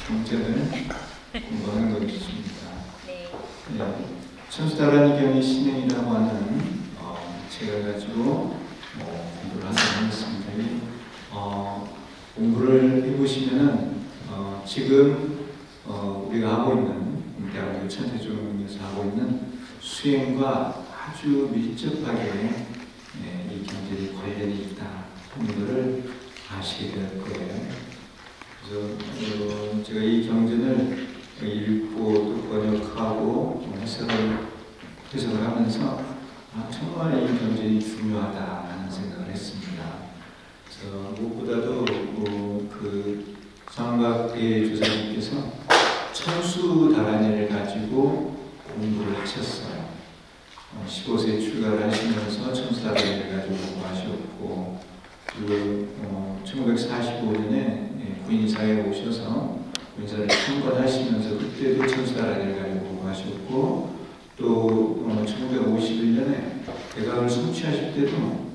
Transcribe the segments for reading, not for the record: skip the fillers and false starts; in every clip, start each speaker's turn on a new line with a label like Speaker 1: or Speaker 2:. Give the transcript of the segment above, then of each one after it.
Speaker 1: 경전을 공부하는 것입니다. 네. 천수다라니 경의 신행이라고 하는 책을 가지고 공부를 하겠습니다. 공부를 해보시면은 지금 우리가 하고 있는 대학교 천태중에서 하고 있는 수행과 아주 밀접하게 이 경전이 관련이 있다 하는 것을 아시게 될 거예요. 그래서 제가 이 경전을 읽고 또 번역하고 해석을 하면서 정말 이 경전이 중요하다는 생각을 했습니다. 그래서 무엇보다도 그 성곽대 조사님께서 천수다라니를 가지고 공부를 하셨어요. 15세 출가를 하시면서 천수다라니를 가지고 공부하셨고, 그리고 1945년에 구인사에 오셔서 구인사를 참관하시면서 그때도 천수다라니를 가지고 공부하셨고, 또 1951년에 대각을 성취하실 때도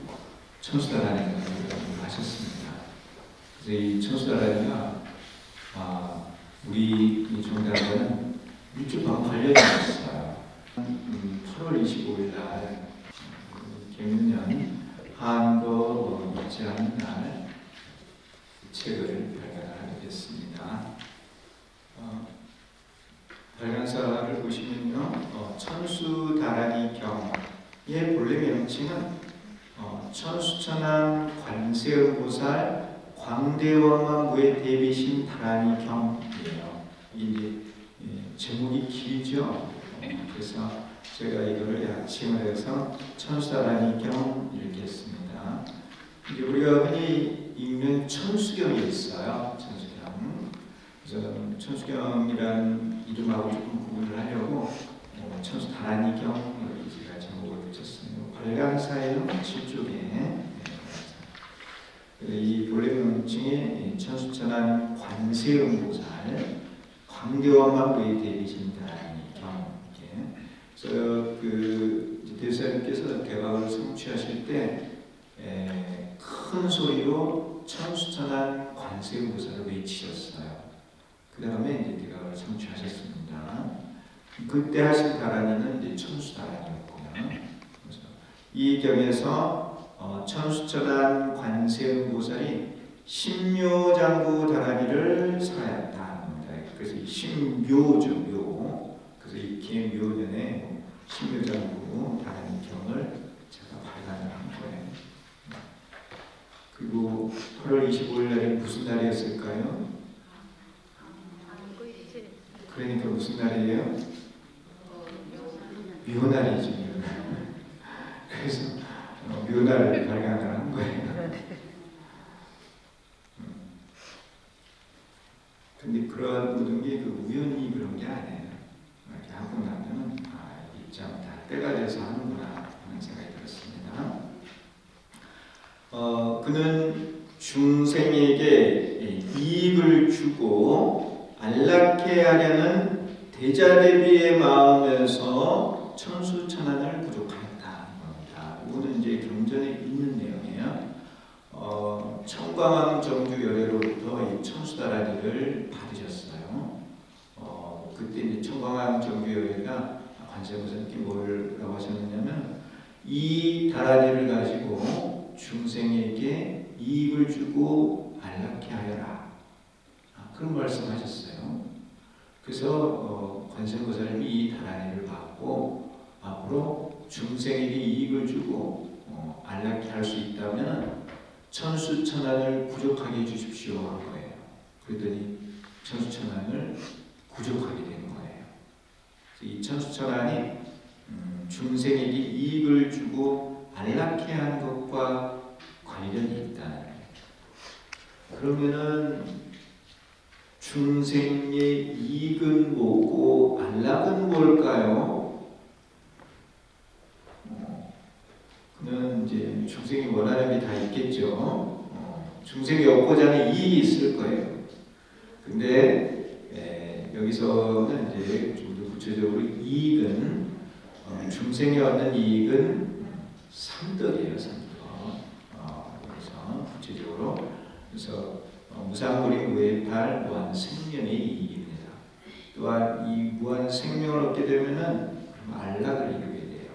Speaker 1: 천수다라니를 가지고 공부하셨습니다. 그래서 이 천수다라니가 우리 이 종단과는 밀접한 관련이 있어요. 8월 25일 날 경년 한거 잊지 않는 날 책을 발간하게 됐습니다. 발간사를 보시면요, 천수다라니 경의 본래 명칭은 천수천안 관세음보살 광대원만부의 대비신 다라니 경이에요. 이게 제목이 길죠. 그래서 제가 이거를 약칭을 해서 천수다라니 경 이렇게 했습니다. 이제 우리가 흔히 읽는 천수경이 있어요. 천수경. 그래서 천수경이라는 이름하고 조금 구분을 하려고 천수다라니 경 이렇게 제가 제목을 붙였어요. 발간사예요. 7쪽에. 이 본래 명칭이 천수천안 관세음보살 광대원만부의 대비신 다라니 경. 그래서 대사님께서 대각을 성취하실 때 큰 소리로 천수천안 관세음보살을 외치셨어요. 그 다음에 이제 대각을 성취하셨습니다. 그때 하신 다라니는 이제 천수다라니였고요. 그래서 이 경에서 천수천안 관세음보살이 신묘장구 다라니를 사하였다는 겁니다. 그래서 이 신묘죠, 묘. 그래서 이 계묘년에 신묘장구 다라니 경을 제가 발간을 한 거예요. 그리고 8월 25일 날이 무슨 날이었을까요? 그러니까 무슨 날이에요? 묘날이죠. 그래서 묘날을 발간을 한 거예요. 근데 그런 모든 게 우연히 그런 게 아니에요. 이렇게 하고 나면은 입장 다 때가 돼서 하는구나 하는 생각이 들었습니다. 그는 중생에게 이익을 주고 안락해 하려는 대자대비의 마음에서 천수천안을 부족하였다는 겁니다. 이거는 이제 경전에 있는 내용이에요. 청광왕 정주 열애로부터 이 천수다라니를 받으셨어요. 그때 이제 청광왕 정주 열애가 관세음보살님께 뭐라고 하셨느냐면 이 다라니를 가지고 중생에게 이익을 주고 안락해 하여라. 그런 말씀하셨어요. 그래서 관세음보살님이 이 다라니를 받고 앞으로 중생에게 이익을 주고 안락해 할 수 있다면 천수천안을 구족하게 해주십시오 한 거예요. 그랬더니 천수천안을 구족하게 된 거예요. 이 천수천안이 중생에게 이익을 주고 안락해 하는 것과 관련이 있다는 거예요. 그러면은 중생의 이익은 뭐고 안락은 뭘까요? 그는 이제 중생이 원하는 게 다 있겠죠. 중생이 얻고자 하는 이익이 있을 거예요. 근데 여기서는 이제 좀 더 구체적으로 이익은 중생이 얻는 이익은 삼덕이에요. 삼덕. 그래서 구체적으로 그래서 무상고리 무해팔 무한 생명 생명의 이익입니다. 또한 이 무한 생명을 얻게 되면은 안락을 이루게 돼요.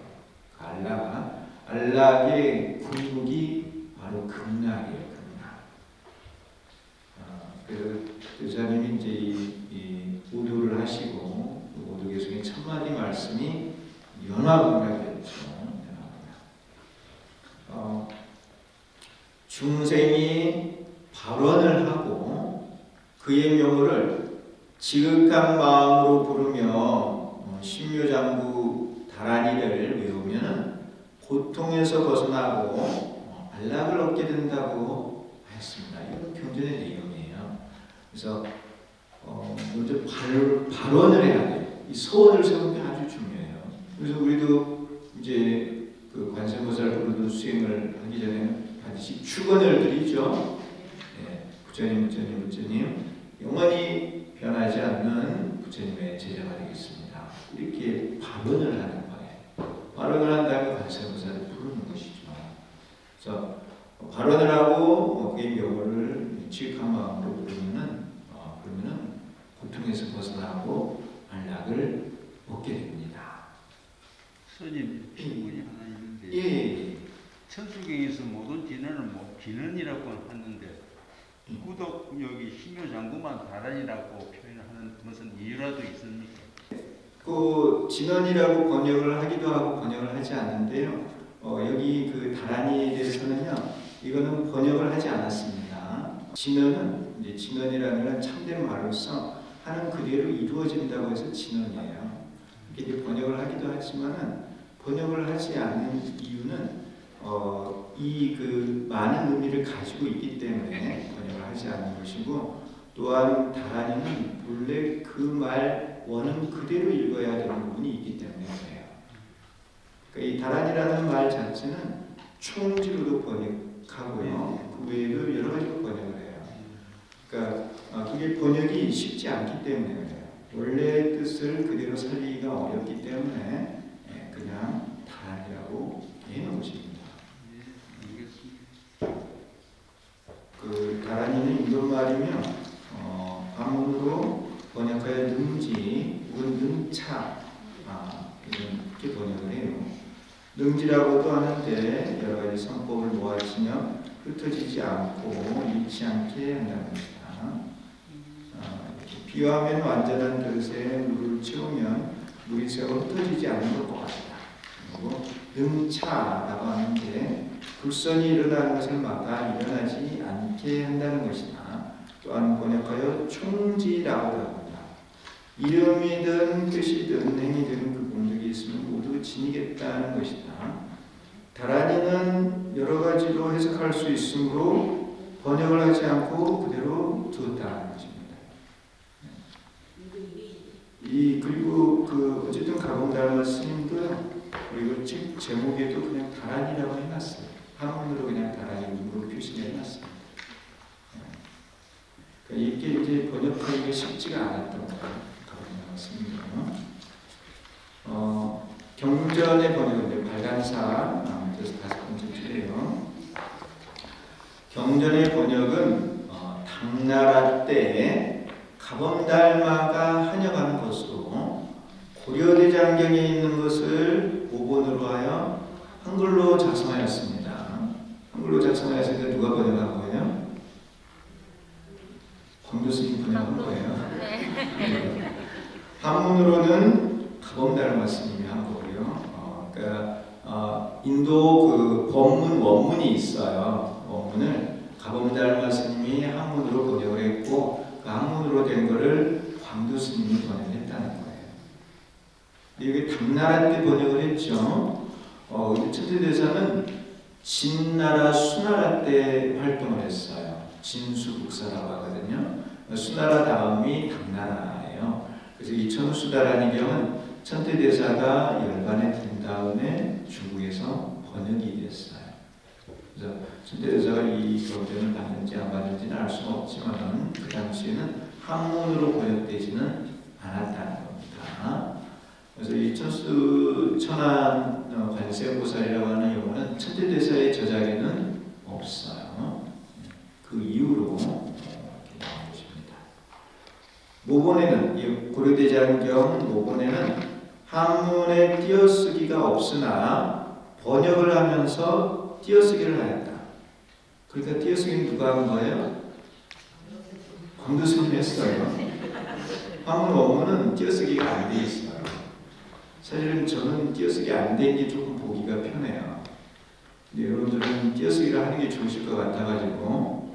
Speaker 1: 안락의 궁극이 바로 극락이에요. 극락. 그 교사님이 이제 이 오도를 하시고 오도 계속의 첫 마디 말씀이 연화극락이었죠. 중생이 발언을 하고 그의 명호를 지극한 마음으로 부르며 신묘장구 다란이를 외우면 고통에서 벗어나고 안락을 얻게 된다고 했습니다. 이건 경전의 내용이에요. 그래서 먼저 발언을 해야 돼요. 이 서원을 세우는 게 아주 중요해요. 그래서 우리도 이제 그 관세음보살 부르는 수행을 하기 전에 반드시 축원을 드리죠. 네, 부처님 영원히 변하지 않는 부처님의 제자가 되겠습니다. 이렇게 발언을 하는 거예요. 발언을 한다면 관세음보살을 부르는 것이죠. 그래서 발언을 하고 그의 명호를 지극한 마음으로 부르면은 그러면은 고통에서 벗어나고 안락을 얻게 됩니다.
Speaker 2: 스님 질문이 하나 있는데,
Speaker 1: 예.
Speaker 2: 천수경에서 모든 진언을 진언이라고 하는데 구독 여기 신묘장구만 다란이라고 표현하는 무슨 이유라도 있습니까?
Speaker 1: 그 진언이라고 번역을 하기도 하고 번역을 하지 않는데요. 여기 그 다란이에 대해서는요, 이거는 번역을 하지 않았습니다. 진언은 이제 진언이라는 건 참된 말로서 하는 그대로 이루어진다고 해서 진언이에요. 이렇게 번역을 하기도 하지만은 번역을 하지 않는 이유는 이 그 많은 의미를 가지고 있기 때문에 번역을 하지 않는 것이고, 또한 다란이는 본래 그 말 원은 그대로 읽어야 되는 부분이 있기 때문에 그래요. 그러니까 이 다란이라는 말 자체는 총지로도 번역하고요, 그 외에도 여러 가지로 번역을 해요. 그러니까 그게 번역이 쉽지 않기 때문에 그래요. 원래 뜻을 그대로 살리기가 어렵기 때문에 그냥 다란이라고 해놓은 것입니다. 그 다란이는 인도말이며 한문으로 번역하여 능지 혹은 능차 이렇게 번역을 해요. 능지라고도 하는데 여러 가지 성법을 모아지며 흩어지지 않고 잃지 않게 한다는 것이다. 비유하면 완전한 그릇에 물을 채우면 물이 새어 흩어지지 않는 것과 같다. 그리고 능차라고 하는데 불선이 일어나는 것을 막아 일어나지 않게 한다는 것이다. 또한 번역하여 총지라고 합니다. 이름이든 뜻이든 행위든 그 공덕이 있으면 모두 지니겠다는 것이다. 다란이는 여러 가지로 해석할 수 있으므로 번역을 하지 않고 그대로 두었다는 것입니다. 그리고 어쨌든 가봉달마 스님도 그리고 책 제목에도 그냥 다란이라고 해놨어요. 한문으로 그냥 다란이로 표시를 해놨습니다. 그러니까 이게 이제 번역하기가 쉽지가 않았던 거예요. 가봉달마 스님도. 경전의 번역은 발간사 그래서 5번째 줄이에요. 경전의 번역은 당나라 때 가범달마가 한여가는 것으로 고려대장경에 있는 것을 오본으로 하여 한글로 작성하였습니다. 한글로 작성하였으니까 누가 번역한 거예요? 광교스님 번역한 거예요. 네. 한문으로는 가범달마 스님이 한 거고요. 그러니까 인도 그 법문 원문이 있어요. 원문을 가범달마 스님이 한문으로 번역을 했고 그 한문으로 된 거를 광교 스님이 번역했다는 거예요. 이게 당나라 때 번역을 했죠. 천태대사는 진나라, 수나라 때 활동을 했어요. 진수국사라고 하거든요. 수나라 다음이 당나라예요. 그래서 이 천수다라는 천태대사가 열반에 든 다음에 중국에서 번역이 됐어요. 그래서 천태대사가 이 경전을 받는지 안 받는지는 알 수는 없지만 그 당시에는 한문으로 번역되지는 않았다는 겁니다. 그래서 이 천안 관세음보살이라고 하는 용어는 천태대사의 저작에는 없어요. 그 이후로 이렇게 나온 것입니다. 모본에는 이 고려대장경 모본에는 한문의 띄어쓰기가 없으나 번역을 하면서 띄어쓰기를 하였다. 그러니까 띄어쓰기는 누가 한 거예요? 광도 스님이 했어요. 한문 원문은 띄어쓰기가 안 돼 있어요. 사실은 저는 띄어쓰기 안 된 게 조금 보기가 편해요. 근데 여러분들은 띄어쓰기를 하는 게 좋으실 것 같아가지고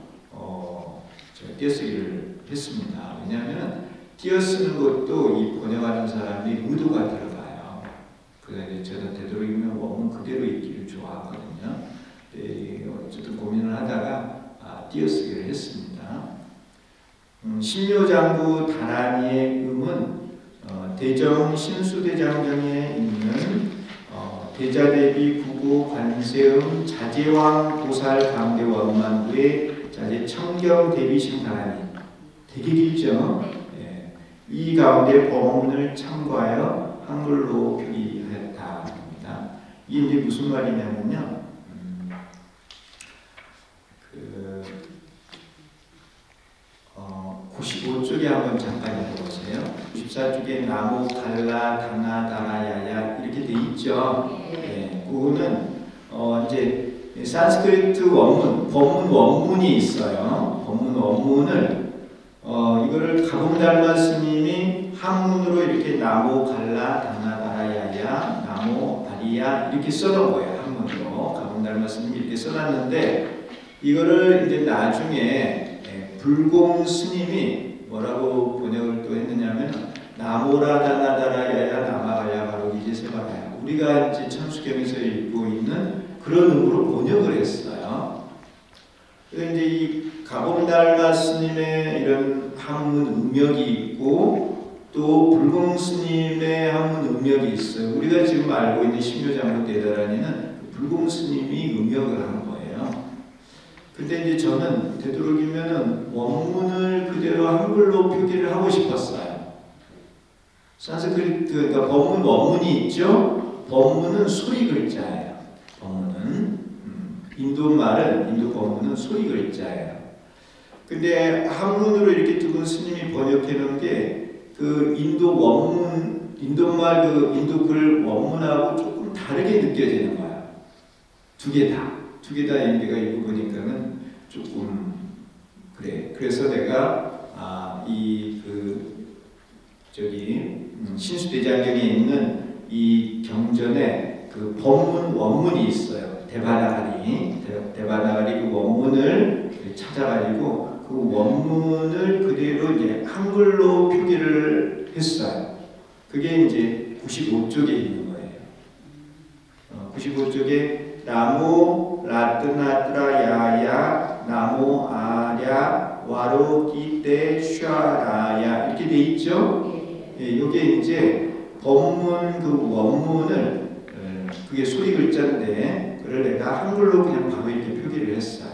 Speaker 1: 제가 띄어쓰기를 했습니다. 왜냐하면 띄어쓰는 것도 이 번역하는 사람이 의도가 들어가요. 그래서 저는 되도록이면 원문 그대로 읽기를 좋아하거든요. 어쨌든 고민을 하다가 띄어쓰기를 했습니다. 신묘장구 다란이의 음은 대정 신수대장경에 있는 대자대비 구구 관세음 자제왕 보살 강대 원만부의 자제 청경 대비심 다란이 되게 길죠. 예. 이 가운데 법문을 참고하여 한글로 표기하였다입니다. 이게 이제 무슨 말이냐면요. 95쪽에 한번 잠깐 읽어보세요. 94쪽에 나무 갈라 다나 다라야야 이렇게 돼 있죠. 네. 그거는 이제 산스크리트 원문, 법문 원문이 있어요. 법문 원문을 이거를 가봉달마 스님이 한문으로 이렇게 나무 갈라 다나 다라야야 나무 아리야 이렇게 써놓은 거예요. 한문으로 가봉달마 스님이 이렇게 써놨는데 이거를 이제 나중에 불공 스님이 뭐라고 번역을 또 했느냐면 나모라 다나다라야야 나마가야 바로 이제 세바라야 우리가 이제 천수경에서 읽고 있는 그런 의미로 번역을 했어요. 그래서 이제 이 가봉달마 스님의 이런 한문 음역이 있고 또 불공 스님의 한문 음역이 있어요. 우리가 지금 알고 있는 신묘장구 대다란이는 불공 스님이 음역을 한 거예요. 근데 이제 저는 되도록이면은 원문을 그대로 한글로 표기를 하고 싶었어요. 산스크리트, 그러니까 법문 원문이 있죠? 법문은 소리 글자예요. 법문은. 인도말은, 인도 법문은 소리 글자예요. 근데 한문으로 이렇게 두 분 스님이 번역해 놓은 게 그 인도 원문, 인도말 그 인도 글 원문하고 조금 다르게 느껴지는 거예요. 두 개 다. 두 개 다 내가 읽어보니까는 조금 그래. 그래서 내가 신수대장경에 있는 이 경전에 그 법문 원문이 있어요. 대바나가리 그 원문을 찾아가지고 그 원문을 그대로 이제 한글로 표기를 했어요. 그게 이제 95쪽에 있는 거예요. 95쪽에 나무 라뜨나뜨라야야 나무 아랴 와로기떼 슈아라야 이렇게 돼 있죠. 예, 이게 이제 법문 그 원문을 그게 소리 글자인데 그걸 내가 한글로 그냥 바로 이렇게 표기를 했어요.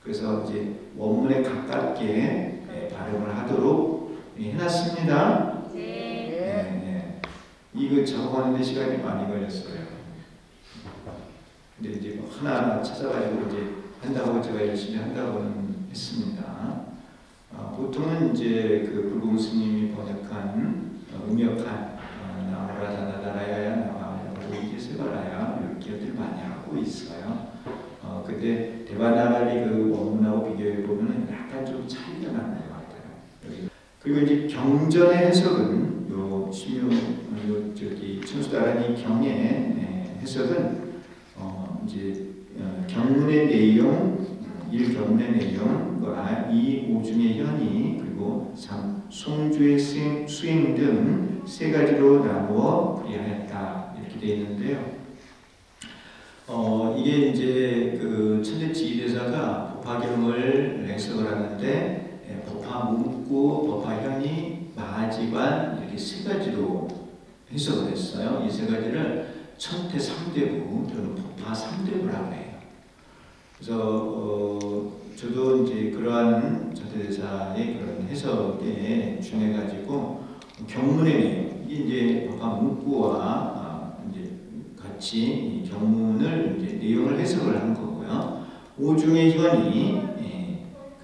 Speaker 1: 그래서 이제 원문에 가깝게 발음을 하도록 해놨습니다. 네. 이거 작업하는데 시간이 많이 걸렸어요. 근데 이제 하나하나 찾아가지고 이제 한다고 제가 열심히 한다고는 했습니다. 보통은 이제 그 불공 스님이 번역한 음역한 나무라 다나다라야야 나마라고 이게 세바라야 이렇게 들 많이 하고 있어요. 근데 대바나갈리 그 원문하고 비교해 보면은 약간 좀 차이가 나는 것 같아요. 그리고 이제 경전의 해석은 요 신묘 저기 천수다란이 경의 해석은 이제 경문의 내용, 1경문의 내용과 2 오중의 현이 그리고 3 송주의 수행 등 세 가지로 나누어 풀이하였다 이렇게 되어 있는데요. 이게 이제 그 천재지휘대사가 법화경을 해석을 하는데 법화 문구, 법화 현이, 마지관 이렇게 세 가지로 해석을 했어요. 이 세 가지를 천태 3대부 또는 법화 3대부라고 해요. 그래서 저도 이제 그러한 천태대사의 그런 해석에 준해가지고 경문의 내용, 이게 이제 법화 문구와 이제 같이 이 경문을 이제 내용을 해석을 한 거고요. 오중의 현이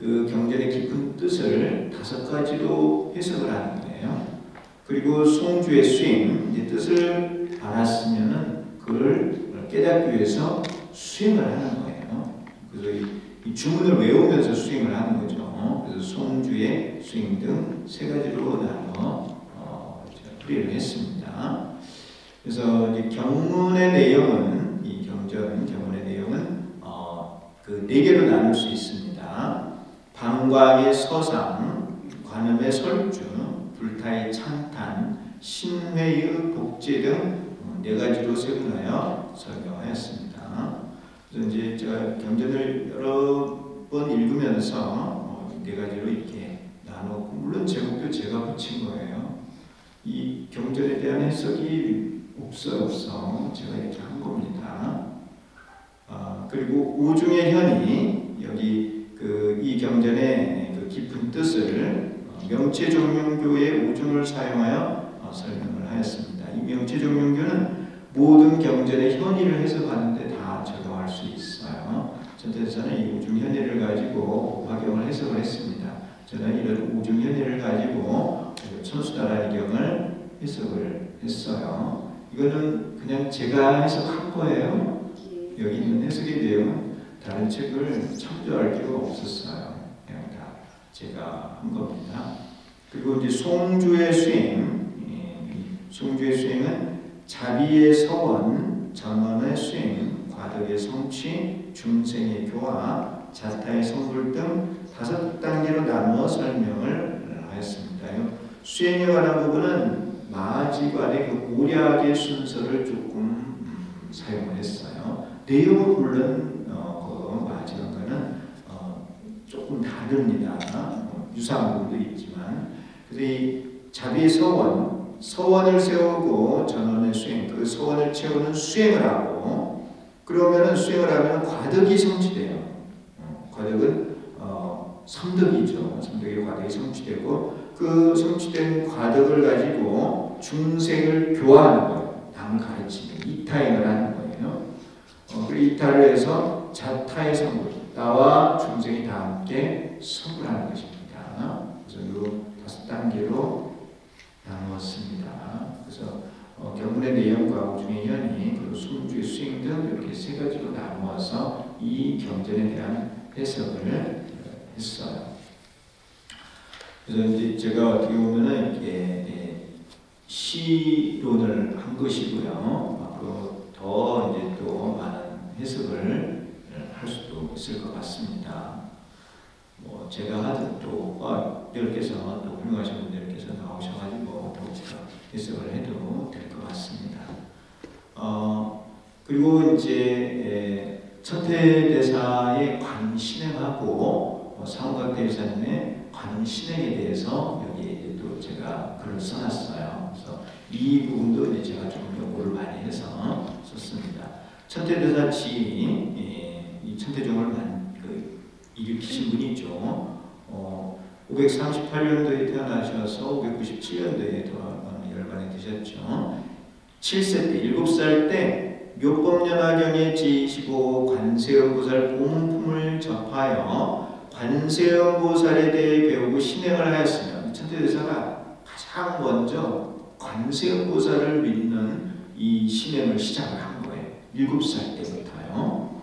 Speaker 1: 그 경전의 깊은 뜻을 5가지로 해석을 하는 거예요. 그리고 송주의 수행, 이제 뜻을 알았으면은 그걸 깨닫기 위해서 수행을 하는 거예요. 그래서 이 주문을 외우면서 수행을 하는 거죠. 그래서 송주의 수행 등 3가지로 나눠 풀이를 했습니다. 그래서 이제 경문의 내용은 이 경문의 내용은 그 4개로 나눌 수 있습니다. 방광의 서상, 관음의 설주, 불타의 찬탄, 신회의 복제 등 4가지로 세분하여 설명하였습니다. 그래서 이제 제가 경전을 여러 번 읽으면서 4가지로 이렇게 나눴고, 물론 제목도 제가 붙인 거예요. 이 경전에 대한 해석이 없어 제가 이렇게 한 겁니다. 그리고 오중의 현이 여기 이 경전의 그 깊은 뜻을 명체종용교의 오중을 사용하여 설명을 하였습니다. 이 명체종용교는 모든 경전의 현의를 해석하는데 다 적용할 수 있어요. 전태에서는 이 오중 현의를 가지고 화경을 해석을 했습니다. 저는 이런 오중 현의를 가지고 천수다라이경을 해석을 했어요. 이거는 그냥 제가 해석한 거예요. 여기 있는 해석에 대한 다른 책을 참조할 필요가 없었어요. 그냥 다 제가 한 겁니다. 그리고 이제 송주의 수행, 송주의 수행은 자비의 서원, 전원의 수행, 과덕의 성취, 중생의 교화, 자타의 성불 등 5단계로 나누어 설명을 하였습니다. 수행에 관한 부분은 마지관의 그 오략의 순서를 조금 사용을 했어요. 내용은 물론 그 마지관과는 조금 다릅니다. 유사한 부분도 있지만, 그래서 이 자비의 서원을 세우고 전원의 수행, 그 서원을 채우는 수행을 하고, 그러면은 수행을 하면 과덕이 성취돼요. 과덕은 삼덕이죠. 삼덕의 과덕이 성취되고, 그 성취된 과덕을 가지고 중생을 교화하는 거예요. 남을 가르치는 이타행을 하는 거예요. 그리고 이타를 해서 자타의 성불, 나와 중생이 다 함께 성불하는 것입니다. 그래서 이 5단계로 나누었습니다. 그래서 경문의 내용과 오중의 현이, 그리고 송주의 수행 등 이렇게 3가지로 나누어서 이 경전에 대한 해석을 했어요. 그래서 이제 제가 어떻게 보면은 이렇게 시론을 한 것이고요. 앞으로 더 이제 또 많은 해석을 할 수도 있을 것 같습니다. 뭐 제가 하든 또 여러분께서 또 훌륭하신 분들께서 나오셔가지고 또 제가 해석을 해도 될 것 같습니다. 그리고 이제 천태대사의 관신행하고 상각 대사님의 관신행에 대해서 여기 또 제가 글을 써놨어요. 그래서 이 부분도 이제 제가 좀 연구를 많이 해서 썼습니다. 천태대사 지인이 이 천태종을 일으키신 분이죠. 538년도에 태어나셔서 597년도에 열반에 드셨죠. 7세 때, 7살 때 묘법연화경에 지으시고 관세음보살 공품을 접하여 관세음보살에 대해 배우고 신행을 하였으며, 천태대사가 가장 먼저 관세음보살을 믿는 이 신행을 시작을 한 거예요. 7살 때부터요.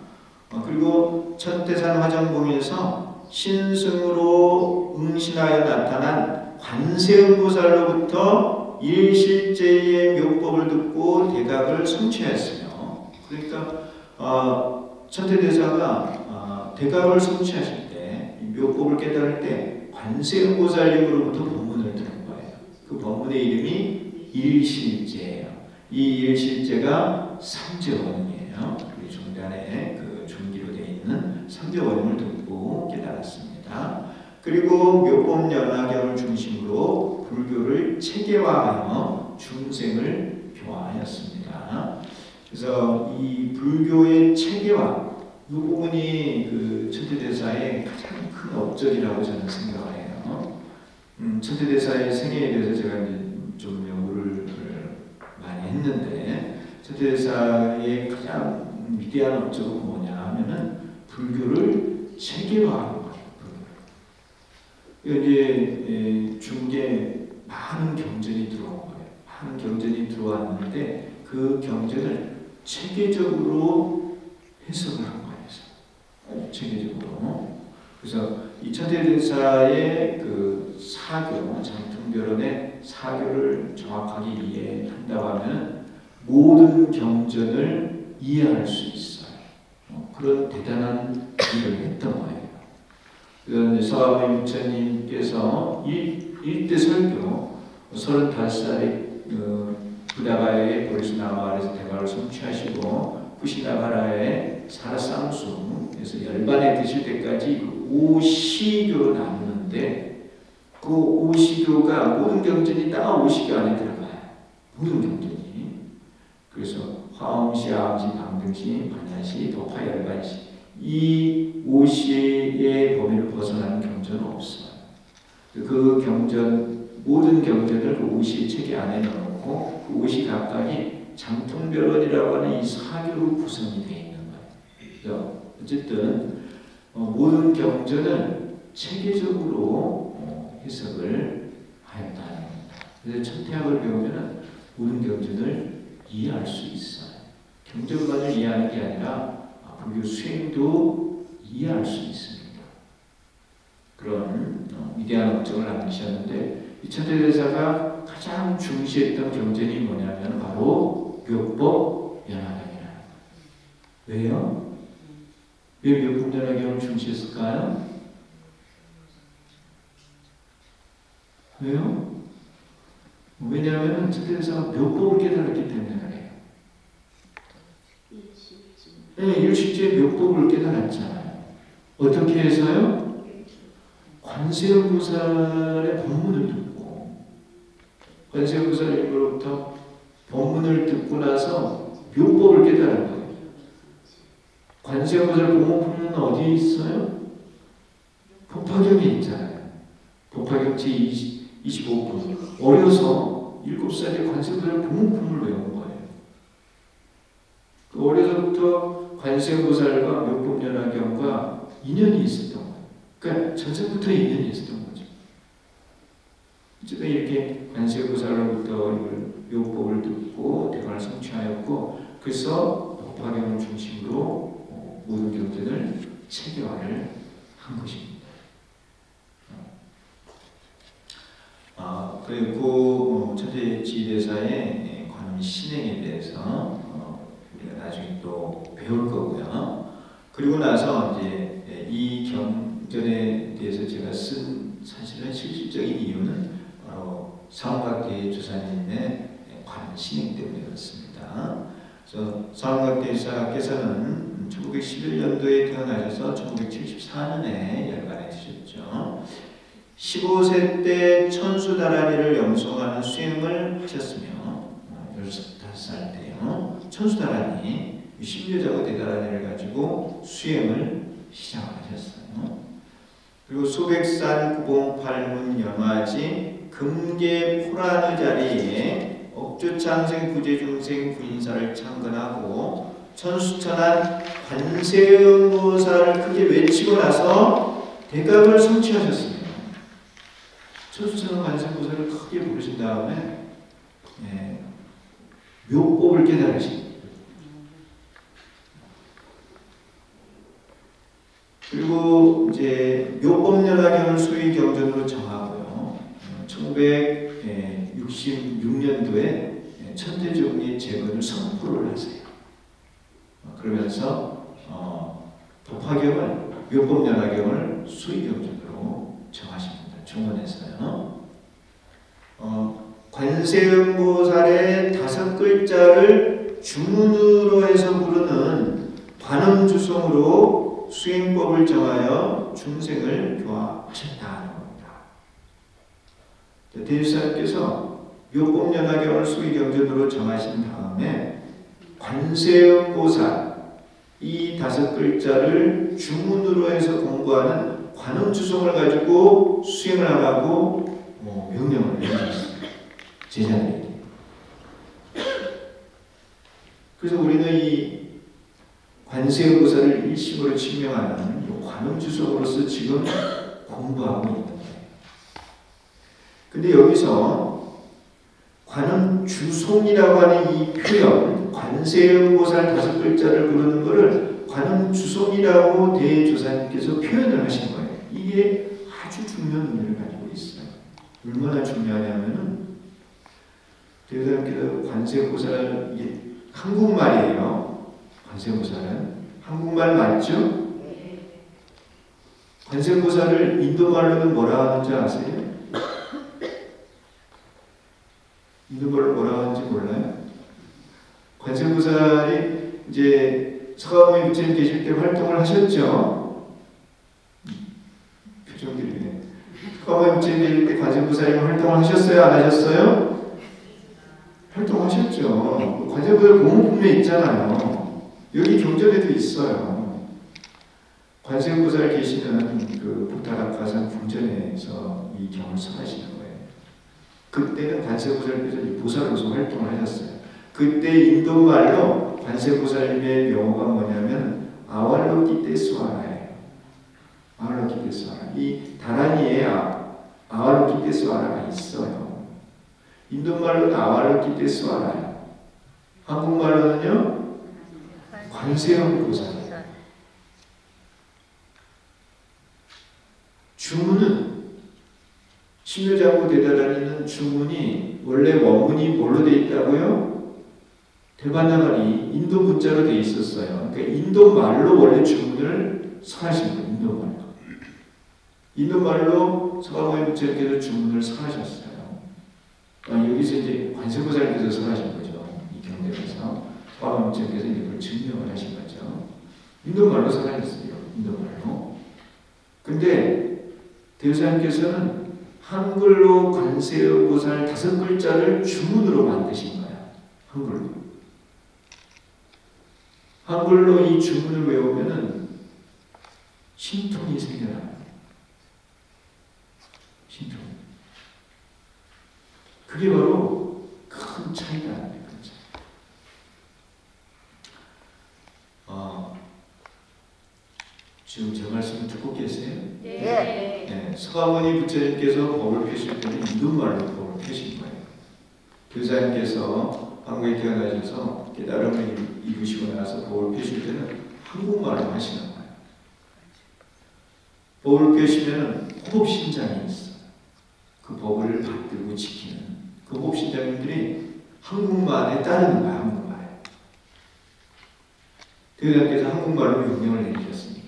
Speaker 1: 그리고 천태산 화정봉에서 신승으로 응신하여 나타난 관세음보살로부터 일실제의 묘법을 듣고 대각을 성취하였으며, 그러니까 천태대사가 대각을 성취하실 때, 묘법을 깨달을 때 관세음보살님으로부터 법문을 들은 거예요. 그 법문의 이름이 일실제예요. 이 일실제가 삼재원이에요. 우리 중단에 그 중기로 되어 있는 삼재원을 듣고 깨달았습니다. 그리고 묘법연화경을 중심으로 불교를 체계화하여 중생을 교화하였습니다. 그래서 이 불교의 체계화, 이 부분이 그 천태대사의 가장 큰 업적이라고 저는 생각을 해요. 천태대사의 생애에 대해서 제가 이제 좀 연구를 많이 했는데, 천태대사의 가장 위대한 업적은 뭐냐 하면은 불교를 체계화하는 거예요. 이제 중국에 많은 경전이 들어온 거예요. 많은 경전이 들어왔는데 그 경전을 체계적으로 해석을 한 거예요. 체계적으로. 그래서 이 천태대사의 그 사교, 장통별론의 사교를 정확하게 이해한다고 하면 모든 경전을 이해할 수 있어요. 그런 대단한 일을 했던 거예요. 그래서 서가모니 부처님께서 일대 설교 35살에 부다가의 보리스나마을에서 대가를 성취하시고 쿠시나가라의 사라쌍수에서 열반에 드실 때까지 오시교로 나누는데 그 오시교가 모든 경전이 다 오시교 안에 들어가요. 모든 경전이. 그래서 화엄시, 아음시, 방등시, 반야시, 도파, 열반시 이 오시의 범위를 벗어나는 경전은 없어요. 그 경전 모든 경전을 그 오시 체계 안에 넣어놓고 그 오시 각각이 장통별론이라고 하는 이 사교로 구성이 되어 있는 거예요. 그래서 어쨌든 모든 경전을 체계적으로 해석을 하였다는 겁니다. 그래서 천태학을 배우면 모든 경전을 이해할 수 있어요. 경전만을 이해하는 게 아니라 불교 수행도 이해할 수 있습니다. 그런 위대한 업적을 남기셨는데 이 천태대사가 가장 중시했던 경전이 뭐냐면 바로 묘법 연화경이라는 거예요. 왜요? 왜 묘법 연화경을 중시했을까요? 왜요? 왜냐하면 천태대사가 묘법을 깨달았기 때문에 그래요. 네, 일식주의 묘법을 깨달았잖아요. 어떻게 해서요? 관세음보살의 법문을 듣고 관세음보살님으로부터 법문을 듣고 나서 묘법을 깨달은 거예요. 관세음보살 보모품은 어디에 있어요? 법화경에 있잖아요. 법화경 제25분. 어려서 7살에 관세음보살 보모품을 외운 거예요. 그 어려서부터 관세음보살과 묘법연화경과 인연이 있었던 거예요. 그러니까 전생부터 인연이 있었던 거죠. 어쨌든 이렇게 관세음보살로부터 이걸 묘법을 듣고 대관을 성취하였고 그래서 법화경을 중심으로 모든 경전을 체계화를 한 것입니다. 그리고 천태지대사의 관음 신행에 대해서 우리가 나중에 또 배울 거고요. 그리고 나서 이제 이 경전에 대해서 제가 쓴 사실은 실질적인 이유는 바로 사원각대 조사님의 관음 신행 때문에 그렇습니다. 그래서 사원각대사께서는 1911년도에 태어나셔서 1974년에 열반에 드셨죠. 15세 때 천수다라리를 영성하는 수행을 하셨으며 15살 때요. 천수다라리, 신묘자고 대다라리를 가지고 수행을 시작하셨어요. 그리고 소백산 구봉 팔문 연화지 금계 포라느 자리에 억조창생 구제중생 구인사를 창건하고 천수천한 관세음보살을 크게 외치고 나서 대각을 성취하셨습니다. 천수천한 관세음보살을 크게 부르신 다음에 묘법을 깨달으신 그리고 이제 묘법연화경을 소위 경전으로 정하고요. 1966년도에 천태종의 재건을 선포를 하세요. 그러면서 법화경을 묘법연화경을 소위 경전으로 정하십니다. 종원에서요. 관세음보살의 5글자를 주문으로 해서 부르는 관음주성으로 수행법을 정하여 중생을 교화하셨다는 겁니다. 대주사님께서 묘법연화경을 소위 경전으로 정하신 다음에 관세음보살 이 5글자를 주문으로 해서 공부하는 관음주성을 가지고 수행을 하라고 명령을 내리셨습니다. 제자들에게. 그래서 우리는 이 관세음보살을 일심으로 증명하는 관음주성으로서 지금 공부하고 있는 거예요. 근데 여기서 관음주송이라고 하는 이 표현, 관세음보살 5글자를 부르는 것을 관음주송이라고 대조사님께서 표현을 하신 거예요. 이게 아주 중요한 의미를 가지고 있어요. 얼마나 중요하냐면은 대조사님께서 관세음보살, 이게 한국말이에요. 관세음보살은 한국말 맞죠? 관세음보살을 인도말로는 뭐라 하는지 아세요? 인도말로 뭐라 하는지 몰라요? 관세음보살이 이제 서가모니 부처님 계실 때 활동을 하셨죠? 표정들이네. 서가모니 부처님 계실 때 관세음보살이 활동을 하셨어요? 안 하셨어요? 활동하셨죠. 관세음보살 공문품에 있잖아요. 여기 경전에도 있어요. 관세음보살 계시는 그 보타락가산 궁전에서 이 경을 설하시는 거예요. 그때는 관세음보살께서 보살로서 활동을 하셨어요. 그때 인도말로 관세음보살님의 명호가 뭐냐면 아왈로키테스와라예요. 아왈로키테스와라. 이 다라니에 아왈로키테스와라가 있어요. 인도말로는 아왈로키테스와라예요. 한국말로는요 관세음보살. 주문은 신묘장구 대다라니는 주문이 원래 원문이 뭘로 돼 있다고요? 대반나발이 인도 문자로 돼 있었어요. 그러니까 인도 말로 원래 주문을 설하신 거예요. 인도 말로. 인도 말로 서가모니 부처님께서 주문을 설하셨어요. 여기서 이제 관세음보살께서 설하신 거죠. 이 경전에서 서가모니 부처님께서 이걸 증명을 하신 거죠. 인도 말로 설하셨어요. 인도 말로. 근데 대조사님께서는 한글로 관세음보살 5글자를 주문으로 만드신 거야. 한글로. 한글로 이 주문을 외우면은 신통이 생겨나요. 신통. 그게 바로 큰 차이가 납니다. 지금 제 말씀 듣고 계세요?
Speaker 3: 네.
Speaker 1: 네. 서가모니 부처님께서 법을 펴실 때는 인도말로 법을 펴신 거예요. 교사님께서 한국에 태어나셔서 깨달음을 이루시고 나서 법을 펴실 때는 한국말로 하시는 거예요. 법을 펴시면 호법신장이 있어요. 그 법을 받들고 지키는 그 호법신장님들이 한국말에 따르는 거예요. 한국말에. 교사님께서 한국말로 명령을 내리셨습니다.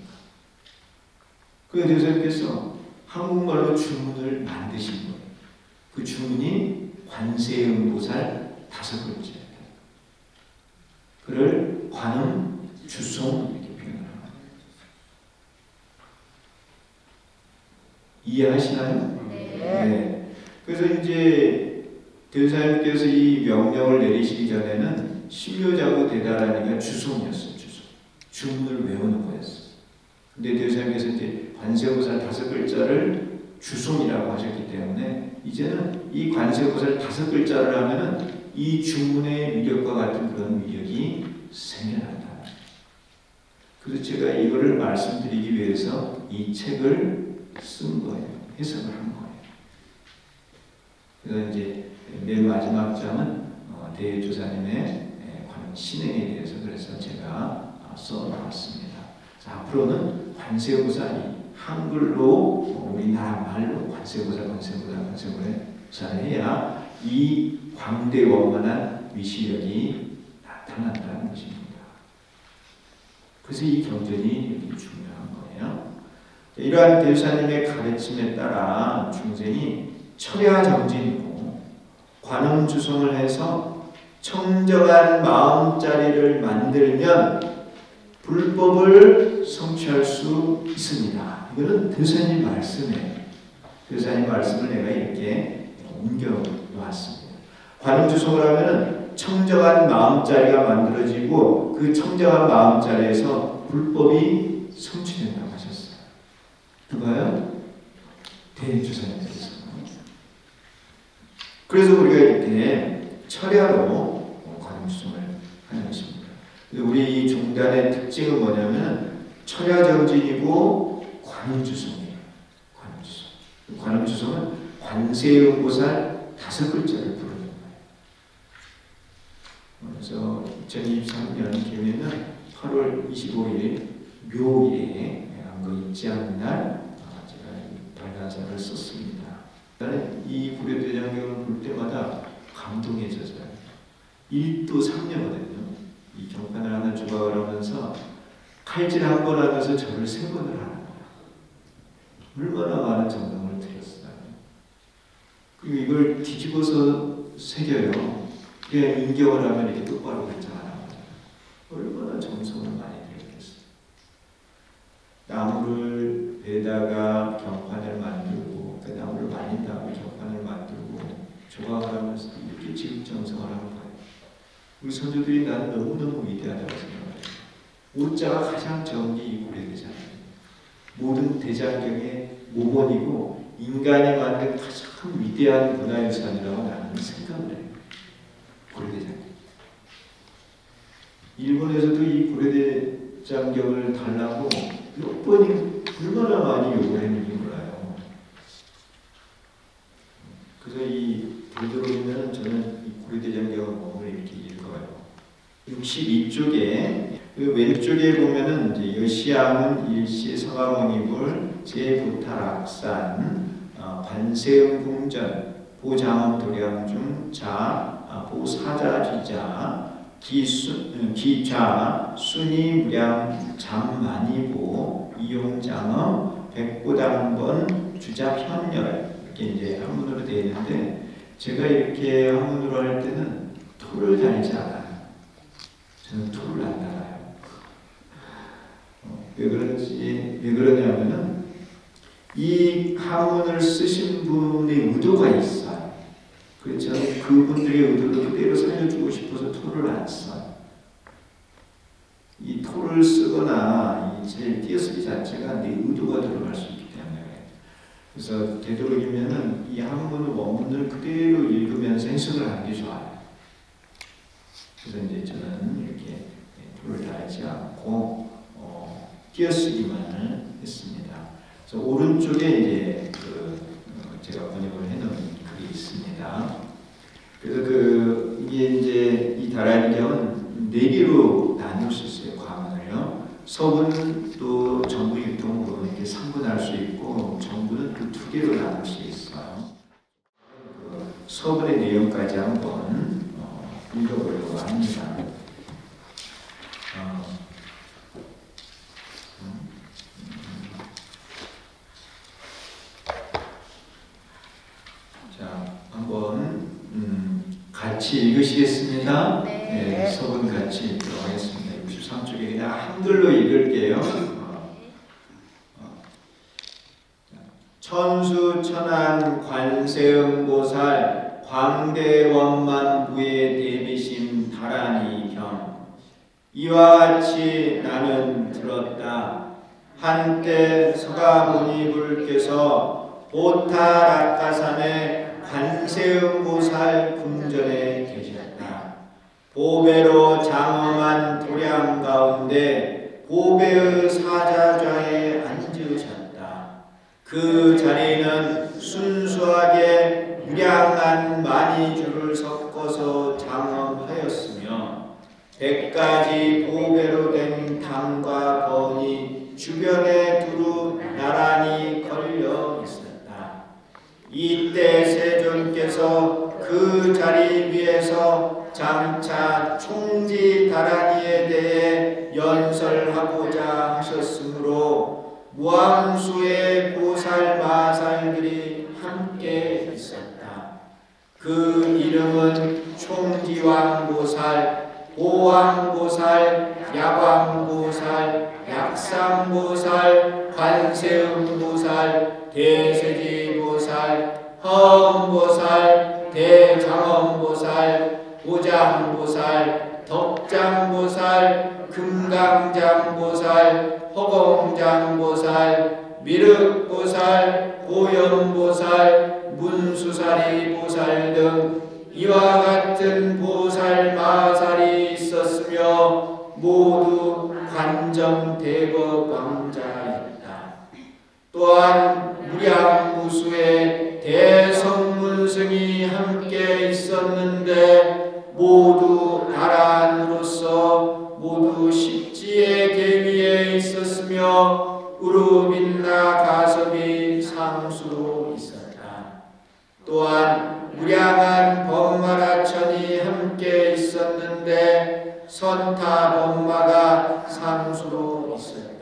Speaker 1: 그 대사님께서 한국말로 주문을 만드신 거예요. 그 주문이 관세음보살 5글자예요. 그를 관음주송 이렇게 표현합니다. 이해하시나요? 네. 그래서 이제 대사님께서 이 명령을 내리시기 전에는 신묘자구 대다라니가 주송이었어요. 주송. 주문을 외우는 거였어요. 근데 대사님께서 이제 관세음보살 5글자를 주송이라고 하셨기 때문에 이제는 이 관세음보살 5글자를 하면은 이 주문의 위력과 같은 그런 위력이 생겨난다. 그래서 제가 이거를 말씀드리기 위해서 이 책을 쓴 거예요. 해석을 한 거예요. 그래서 이제 맨 마지막 장은 대조사님의 신행에 대해서 그래서 제가 써놓았습니다. 앞으로는 관세음보살이 한글로 우리나라 말로 관세음보살 해야 이 광대원만한 위시력이 나타난다는 것입니다. 그래서 이 경전이 여기 중요한 거예요. 이러한 대조사님의 가르침에 따라 중생이 철야정진이고 관음주송을 해서 청정한 마음자리를 만들면 불법을 성취할 수 있습니다. 이거는 대조사님 말씀이에요. 대조사님 말씀을 내가 이렇게 옮겨 놓았습니다. 관음주송을 하면은 청정한 마음자리가 만들어지고 그 청정한 마음자리에서 불법이 성취된다고 하셨어요. 누가요? 대조사님께서. 그래서 우리가 이렇게 철야로 관음주송을 하는 것입니다. 우리 이 종단의 특징은 뭐냐면 철야정진이고 관음주송이에요. 관음주송. 관음주송은 관세음보살 5글자를 부르는 거예요. 그래서 2023년 기회는 8월 25일 묘일에 안거 잊지 않는 날 제가 이 발간사를 썼습니다. 나는 이 고려대장경을 볼 때마다 감동해져서요. 1도 3녀거든요. 이 경판을 하나 조각을 하면서 칼질 한 번 하면서 절을 3번을 하는 거예요. 얼마나 많은 정성을 들였어요. 그리고 이걸 뒤집어서 새겨요. 그냥 인경을 하면 이렇게 똑바로 글자가 나와요. 얼마나 정성을 많이 들였겠어요. 나무를 베다가 경판을 만들고, 그 나무를 말린 다음에 경판을 만들고 조각을 하면서 이렇게 지극정성을 하는 거예요. 우리 선조들이 나는 너무너무 위대하다고 생각해요. 오자가 가장 적은 게 이 고려대장경이에요. 모든 대장경의 모본이고 인간이 만든 가장 위대한 문화유산이라고 나는 생각을 해요. 고려대장경. 일본에서도 이 고려대장경을 달라고 몇 번이 얼마나 많이 요구를 했는지 몰라요. 그래서 이 되도록이면 저는 이 고려대장경을 이렇게 읽어요. 62쪽에 그 왼쪽에 보면은 이제 여시양은 일시 서가모니불 제부타락산 관세음궁전 보장엄 도량중 자 보사자쥐자 기좌 순이무량 잠만이보 이용장엄 백보당번 주자편열 이렇게 이제 한문으로 되어 있는데 제가 이렇게 한문으로 할 때는 토를 달지 않아요. 저는 토를 안 달아요. 왜 그러냐면은 이 한문을 쓰신 분의 의도가 있어요. 그래서 저는 그분들의 의도를 그대로 살려주고 싶어서 토를 안 써요. 이 토를 쓰거나 이 제 띄어쓰기 자체가 내 의도가 들어갈 수 있기 때문에 그래서 되도록이면은 이 한문의 원문을 그대로 읽으면서 해석을 하는 게 좋아요. 그래서 이제 저는 이렇게 토를 달지 않고 띄어쓰기만 했습니다. 그래서 오른쪽에 이제 제가 번역을 해놓은 글이 있습니다. 그래서 이게 이제 이 다란이경은 4개로 나눌 수 있어요. 과문을요. 서문도 정부 유통으로 이렇게 3분할 수 있고 정부는 또 2개로 나눌 수 있어요. 서문의 내용까지 한번 읽어보려고 합니다. 자, 한번 같이 읽으시겠습니다. 네, 서문 같이 읽도록 하겠습니다. 63쪽에 그냥 한글로 읽을게요. 천수천안 관세음보살 광대원만부의 대비심 다란이 경 이와 같이 나는 들었다. 한때 서가모니불께서 보타락가산의 관세음보살 궁전에 계셨다. 보배로 장엄한 도량 가운데 보배의 사자좌에 앉으셨다. 그 자리는 순수하게 무량한 마니주를 섞어서 장엄하였으며 100가지 보배로 된 당과 번이 주변에 두루 나란히 걸려 있었다. 이때 세존께서 그 자리 위에서 장차 총지 다란이에 대해 연설하고자 하셨으므로 무함수의 보살 마살들이 함께 있었다. 그 이름은 총지왕보살, 보왕보살, 야광보살, 약상보살, 관세음보살, 대세지보살, 허엄보살, 대장엄보살, 보장보살, 덕장보살, 금강장보살, 허공장보살, 미륵보살, 고연보살, 문수사리보살 등 이와 같은 보살 마살이 있었으며 모두 관정대법왕자였다. 또한 무량무수의 대성 함께 있었는데 모두 다란으로서 모두 십지의 계위에 있었으며 우루빈나 가섭이 상수로 있었다. 또한 무량한 범마라천이 함께 있었는데 선타 범마가 상수로 있었다.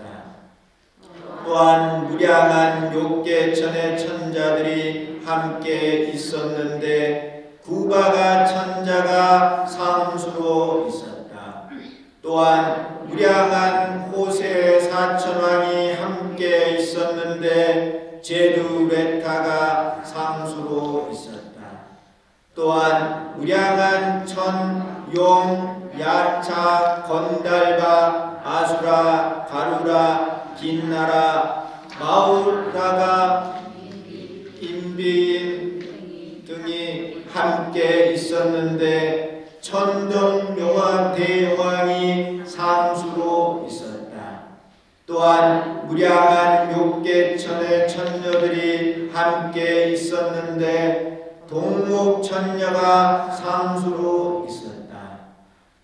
Speaker 1: 또한 무량한 욕계천의 천자들이 함께 있었는데 구바가 천자가 상수로 있었다. 또한 무량한 호세 사천왕이 함께 있었는데 제두레타가 상수로 있었다. 또한 무량한 천, 용, 야차, 건달바, 아수라, 가루라, 긴나라, 마우라가, 인비인 등이 함께 있었는데 천동용왕 대용왕이 상수로 있었다. 또한 무량한 욕계천의 천녀들이 함께 있었는데 동목천녀가 상수로 있었다.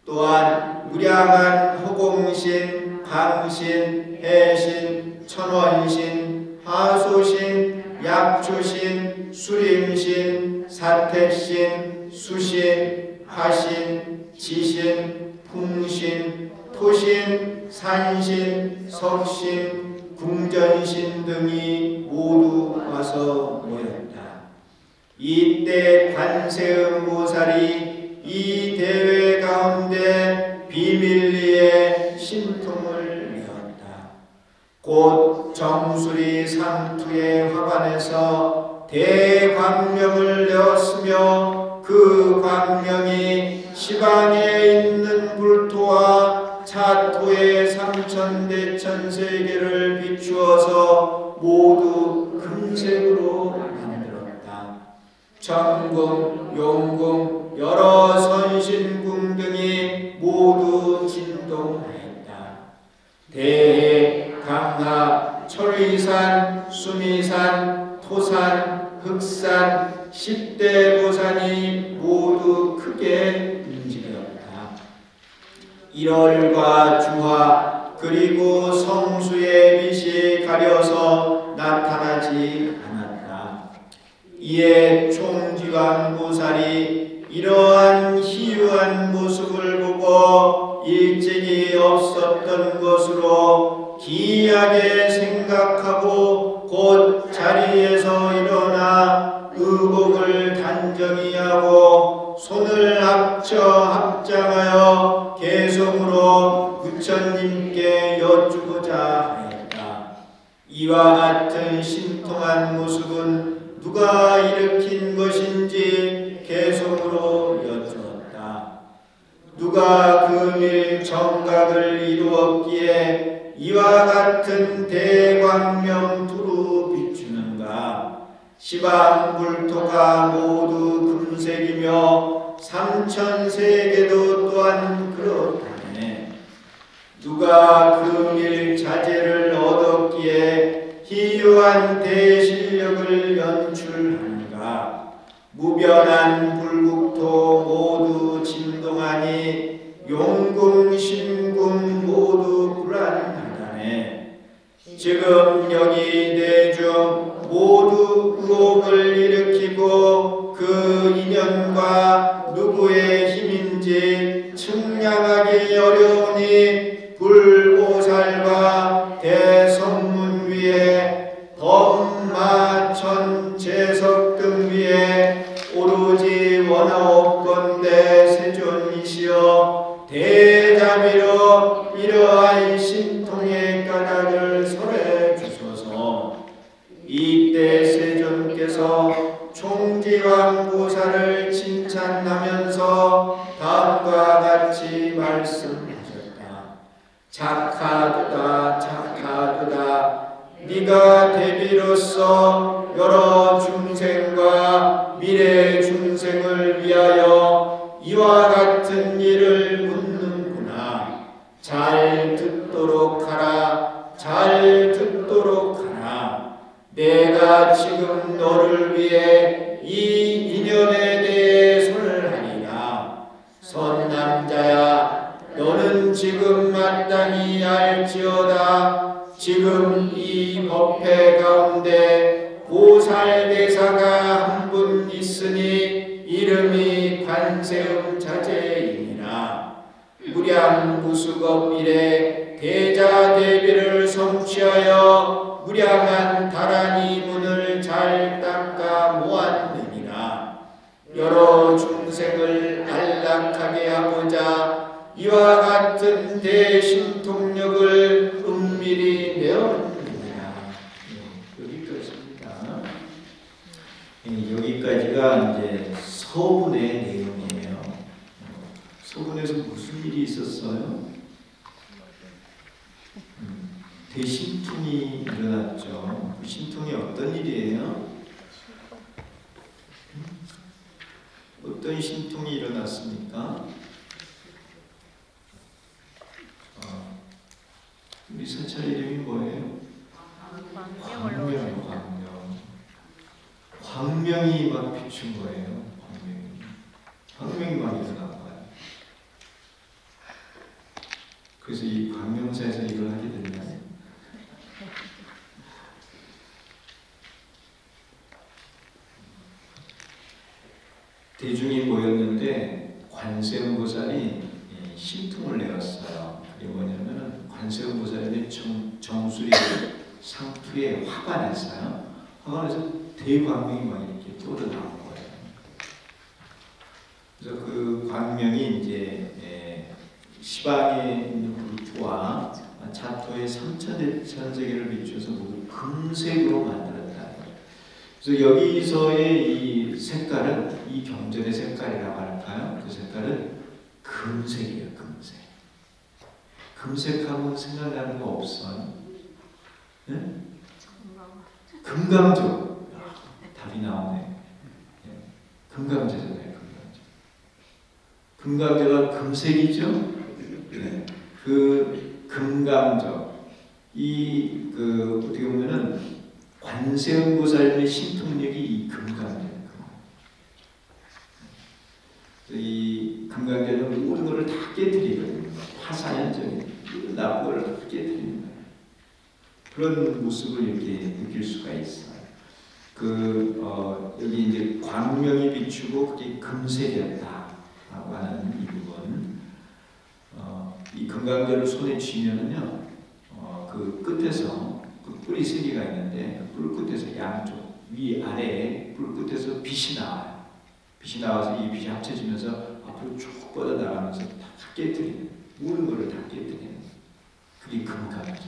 Speaker 1: 또한 무량한 호공신, 강신, 해신, 천원신, 하소신, 약초신, 수림신, 사택신, 수신, 화신, 지신, 풍신, 토신, 산신, 석신, 궁전신 등이 모두 와서 모였다. 이때 관세음보살이 이 대회 가운데 비밀리에 신통을 내었다. 곧 정수리 상투의 화관에서 대광명을 내었으며 그 광명이 시방에 있는 불토와 차토의 삼천대천세계를 비추어서 모두 금색으로 만들었다. 천궁, 용궁, 여러 선신궁 등이 모두 진동하였다. 대해, 강하, 철의산, 수미산, 토산, 흑산, 10대 보산이 모두 크게 움직였다. 1월과 주화 그리고 성수의 빛이 가려서 나타나지 않았다. 이에 총지왕보살이 이러한 희유한 모습을 보고 일찍이 없었던 것으로 기이하게 생각하고 곧 자리에서 일어나 의복을 단정히 하고 손을 합장하여 개성으로 부처님께 여쭈고자 하였다. 이와 같은 신통한 모습은 누가 일으킨 것인지 개성으로 여쭈었다. 누가 금일 정각을 이루었기에 이와 같은 대광명 두루 비추는가? 시방불토가 모두 금색이며 삼천세계도 또한 그렇다네. 누가 금일 자재를 얻었기에 희유한 대실력을 연출하는가? 무변한 불국토 모두 진동하니 용궁, 신궁 모두 불안하다네. 지금 여기 내중 모두 의혹을 일으키고 그 인연과 누구의 힘인지 측량하기 어려우니 불보살과 대성문 위에 범마천 제석 등 위에 오로지 원하옵건대 세존이시여 대자비로 이러한 신통의 까닭을 설해 주소서. 이때 세존께서 총지왕보살을 칭찬하면서 다음과 같이 말씀하셨다. 착하도다 착하도다. 네가 대비로서 여러 중생과 미래 중생을 위하여 이와 같은 일을 묻는구나. 잘 듣도록 하라. 잘 듣도록 하라.
Speaker 3: 내가 지금 너를 위해 이 인연에 대해 손을 하리라. 선남자야, 너는 지금 마땅히 알지어다. 지금 이 법회 가운데 보살대사가 한 분 있으니 이름이 관세음 자제이니라. 무량무수겁 이래 대자대비를 성취하여 무량한 다라니 문을 잘 닦아 모았느니라. 여러 중생을 안락하게 하고자 이와 같은 대신통력을 은밀히 내었느니라.
Speaker 1: 여기까지입니다. 여기까지가 이제 서문의 내용이에요. 서문에서 무슨 일이 있었어요? 대신통이 일어났죠. 그 신통이 어떤 일이에요? 어떤 신통이 일어났습니까? 우리 사찰 이름이 뭐예요? 광명. 광명이 막 비춘 거예요. 광명이 막 일어난 거예요. 그래서 이 광명사에서 이걸 하게 됐나요? 대중이 모였는데 관세음보살이 신통을 내었어요. 그게 뭐냐면은 관세음보살이 정수리 상투에 화관했어요. 화관에서 대광명이 막 이렇게 쏟아나온 거예요. 그래서 그 광명이 이제 시방에 있는 불토와 자토의 삼천대천세계를 비추어서 모두 금색으로 만들었다. 그래서 여기서의 이 색깔은 이 경전의 색깔이라고 할까요? 그 색깔은 금색이에요. 금색. 금색하면 생각나는 거 없어요? 네? 금강조. 답이 나오네. 금강조잖아요. 금강조가 금색이죠? 네. 그 금강조. 어떻게 보면은 관세음보살의 신통력이 이 금강조예요. 이 금강조는 모든 것을 다 깨뜨리거든요. 화사연적인 나쁜 것을 다 깨뜨리는 거예요. 그런 모습을 이렇게 느낄 수가 있어요. 여기 이제 광명이 비추고 그게 금색이었다라고 하는 이 부분. 이 금강조를 손에 쥐면은요, 그 끝에서 그 뿔이 세 개가 있는데 뿔 끝에서 양쪽 위 아래에 뿔 끝에서 빛이 나와요. 빛이 나와서 이 빛이 합쳐지면서 앞으로 쭉 뻗어 나가면서 다 깨뜨리는, 모든 것을 다 깨뜨리는, 그게 금강조.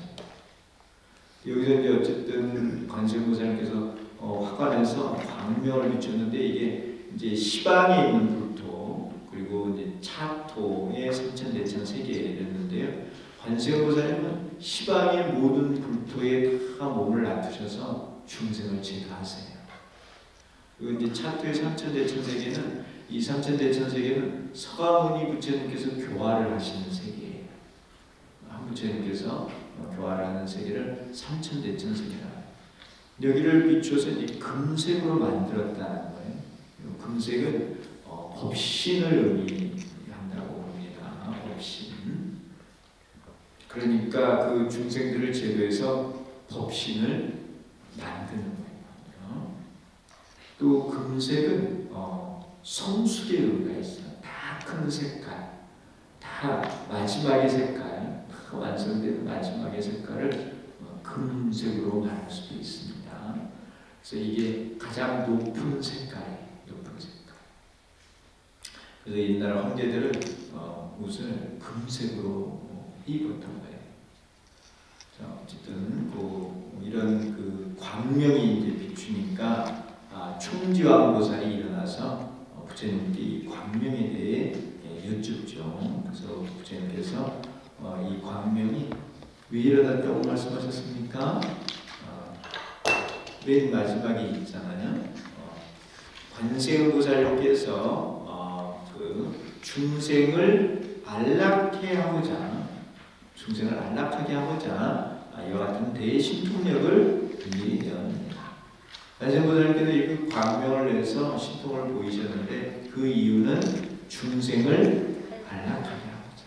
Speaker 1: 여기서 이제 어쨌든 관세음보살께서 화관에서 광명을 비췄는데 이게 이제 시방에 있는 불토 그리고 이제 차토의 삼천대천 세계였는데요. 관세음보살님은 시방의 모든 불토에 다 몸을 놔두셔서 중생을 제거하세요. 그리고 이제 차토의 삼천대천 세계는 이 삼천대천 세계는 서가모니 부처님께서 교화를 하시는 세계예요. 한 부처님께서 교화를 하는 세계를 삼천대천 세계라. 여기를 비추어서 이제 금색으로 만들었다는 거예요. 금색은 법신을 의미한다고 봅니다. 법신. 그러니까 그 중생들을 제도해서 법신을 만드는 거예요. 또 금색은 성숙의 의미가 있어요. 다 큰 색깔, 다 마지막의 색깔, 다 완성된 마지막의 색깔을 금색으로 말할 수도 있습니다. 그래서 이게 가장 높은 색깔이에요. 높은 색깔. 그래서 옛날 황제들은 옷을 금색으로 입었던 거예요. 자, 어쨌든 이런 그 광명이 이제 비추니까 충지왕보살이 일어나서 부처님께 이 광명에 대해 여쭙죠. 그래서 부처님께서 이 광명이 왜 일어났다고 말씀하셨습니까? 맨 마지막에 있잖아요. 관세음보살님께서 그 중생을 안락해 하고자, 중생을 안락하게 하고자 이와 같은 대신통력을 미리 내었느니라. 관세음보살님께서 이렇게 광명을 내서 신통을 보이셨는데 그 이유는 중생을 안락하게 하고자.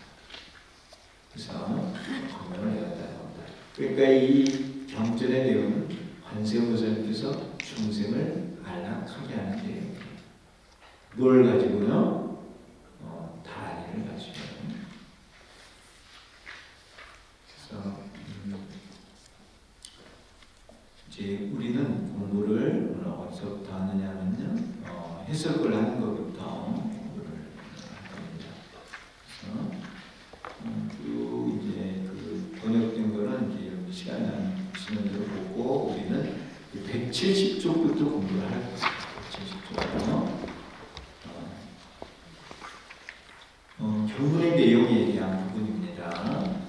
Speaker 1: 그래서 광명을 내었다는 겁니다. 그러니까 이 경전의 내용은 관세음보살님께서 중생을 안락하게 하는 내용이에요. 뭘 가지고요? 다리를 가지고. 그래서 이제 우리는 공부를 어디서부터 하느냐면요, 해석을 하는 것부터 공부를 할 겁니다. 그래서 쭉 이제 그 번역된 거는 이제 시간 나시는 대로 보고 우리는 170쪽부터 공부를 할 거예요. 170쪽부터. 경문의 내용에 대한 부분입니다.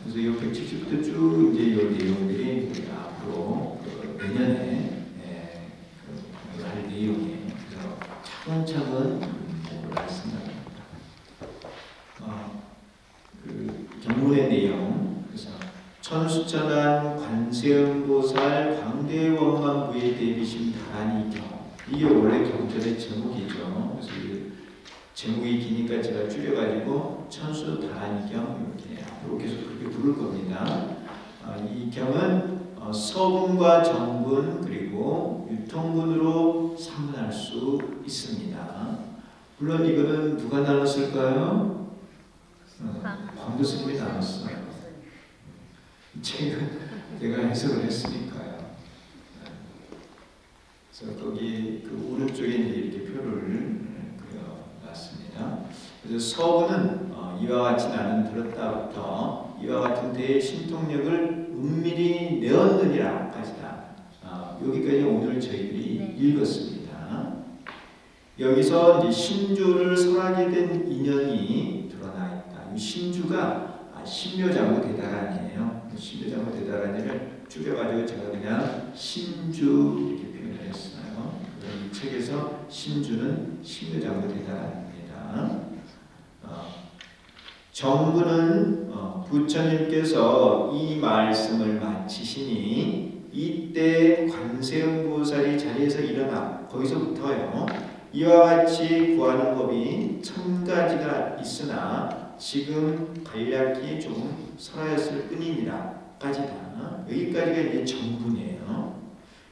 Speaker 1: 그래서 이 170도 쭉 이제 이 내용들이 우리 앞으로 내년에 할 내용이에요. 그래서 차근차근 공부를 할 생각입니다. 그 경문의 내용, 그래서 천수천한 관세음보살 광대원만부의 대비심 다란이경, 이게 원래 경전의 제목이죠. 그래서 제목이 기니까 제가 줄여가지고 천수 다란이경 이렇게 계속 그렇게 부를 겁니다. 이 경은 서분과 정분 그리고 유통분으로 상분할 수 있습니다. 물론 이거는 누가 나눴을까요? 광도 스님이 나눴어요. 책은 내가 해석을 했으니까요. 그래서 거기 그 오른쪽에 이제 이렇게 표를 그려놨습니다. 그래서 서분은 이와 같이 나는 들었다부터 이와 같은 데의 신통력을 은밀히 내었느니라까지다. 여기까지 오늘 저희들이 읽었습니다. 여기서 이제 신주를 설하게 된 인연이 드러나 있다. 이 신주가 신묘장구 대다란이에요. 신묘장구 대다란이를 줄여가지고 제가 그냥 신주 이렇게 표현을 했어요. 이 책에서 신주는 신묘장구 대다란입니다. 정부는 부처님께서 이 말씀을 마치시니 이때 관세음보살이 자리에서 일어나 거기서부터요. 이와 같이 구하는 법이 1000가지가 있으나 지금 간략히 좀 설하였을 뿐이니라 까지다. 여기까지가 이제 정분이에요.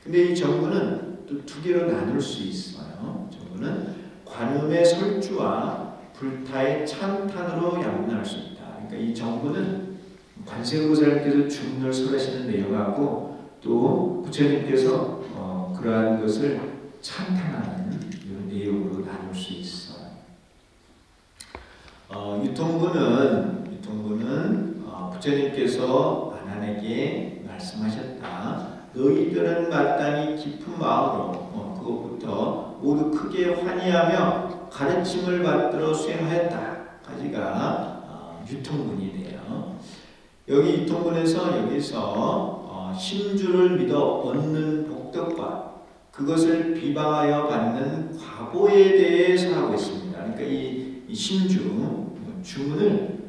Speaker 1: 근데 이 정분은 또 두 개로 나눌 수 있어요. 정분은 관음의 설주와 불타의 찬탄으로 양분할 수 있다. 그러니까 이 정분은 관세음보살님께서 중문을 설하시는 내용하고 또 부처님께서 그러한 것을 찬탄하는 이런 내용으로 나눌 수 있어요. 유통부는 부처님께서 아난에게 말씀하셨다. 너희들은 마땅히 깊은 마음으로 그것부터 모두 크게 환희하며 가르침을 받들어 수행하였다. 까지가 유통분이 돼요. 여기 여기서 신주를 믿어 얻는 복덕과 그것을 비방하여 받는 과보에 대해 설하고 있습니다. 그러니까 이 신주, 주문을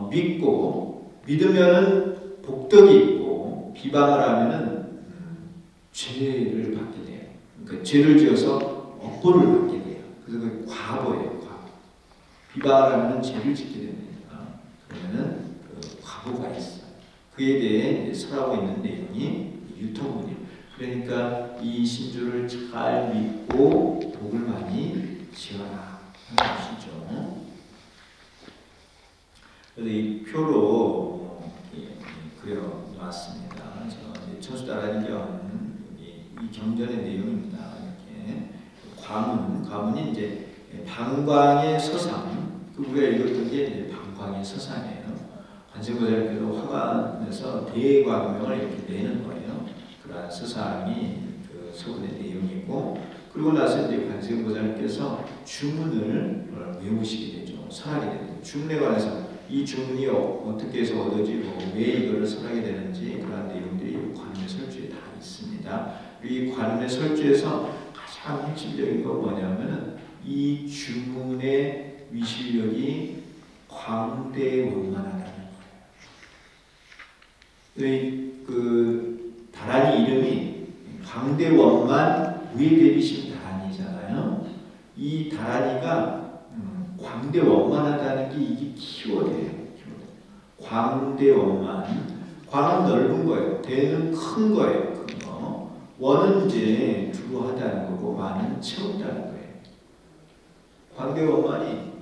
Speaker 1: 믿고 믿으면은 복덕이 있고 비방을 하면은 죄를 받게 돼요. 그러니까 죄를 지어서 업보를 받게 돼요. 그래서 그 과보예요. 과보. 비방을 하면은 죄를 짓게 됩니다. 그러면은 그 과보가 있어요. 그에 대해 설하고 있는 내용이 유통문이에요. 그러니까 이 신주를 잘 믿고 복을 많이 지어라 하는 것이죠. 그래서 이 표로 그려 놨습니다. 천수다란경 이 경전의 내용입니다. 이렇게 과문이 이제 방광의 서상, 우리가 읽었던 게 이제 방광의 서상이에요. 관세음보살께서 화관에서 대광명을 이렇게 내는 거예요. 그러한 서상이 그 서문의 내용이고, 그리고 나서 이제 관세음보살께서 주문을 외우시게 되죠. 설하게 되죠. 주문에 관해서 이 주문이 어떻게 해서 얻어지고 왜 이거를 설하게 되는지 그런 내용들이 관음의 설주에 다 있습니다. 이 관음의 설주에서 가장 핵심적인 건 뭐냐면은 이 주문의 위실력이 광대원만하다는 거예요. 그 다란이 이름이 광대원만 무예 대비심 다란이잖아요. 이 다란이가 광대원만하다는 게 이게 키워드예요. 광대원만. 광은 넓은 거예요. 대는 큰 거예요. 큰 거. 원은 이제 두루 하다는 거고 만은 채운다는 거예요. 광대원만이